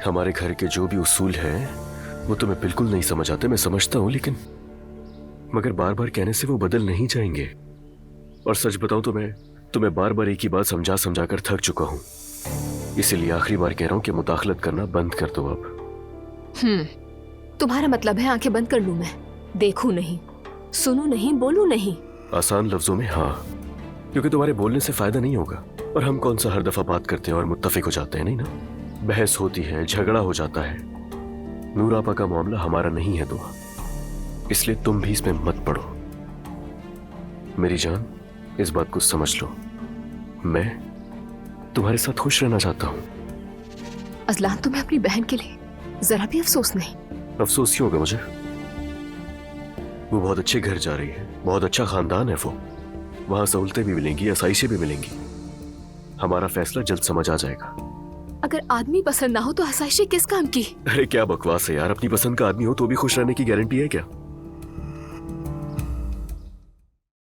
हमारे घर के जो भी उसूल हैं वो तुम्हें बिल्कुल नहीं समझ आते, मैं समझता हूँ, लेकिन मगर बार बार कहने से वो बदल नहीं जाएंगे। और सच बताऊं तो मैं तुम्हें बार बार एक ही बात समझा समझा कर थक चुका हूं। इसीलिए आखिरी बार कह रहा हूं कि मुदाखलत करना बंद कर दो अब। तुम्हारा मतलब है आंखें बंद कर लूं मैं, देखूं नहीं, सुनूं नहीं, बोलूं नहीं? आसान लफ्जों में हाँ, क्योंकि तुम्हारे बोलने से फायदा नहीं होगा। और हम कौन सा हर दफा बात करते हैं और मुत्तफिक हो जाते हैं, नहीं ना। बहस होती है, झगड़ा हो जाता है। नूर आपा का मामला हमारा नहीं है दुआ, इसलिए तुम भी इसमें मत पड़ो। मेरी जान, इस बात को समझ लो, मैं तुम्हारे साथ खुश रहना चाहता हूं। अजलान, तुम्हें अपनी बहन के लिए जरा भी अफसोस नहीं? अफसोस क्यों होगा मुझे? वो बहुत अच्छे घर जा रही है, बहुत अच्छा खानदान है वो। वहां सहूलतें भी मिलेंगी, आसाइशें भी मिलेंगी। हमारा फैसला जल्द समझ आ जाएगा। अगर आदमी पसंद ना हो तो आसाइशें किस काम की? अरे क्या बकवास है यार, अपनी पसंद का आदमी हो तो भी खुश रहने की गारंटी है क्या?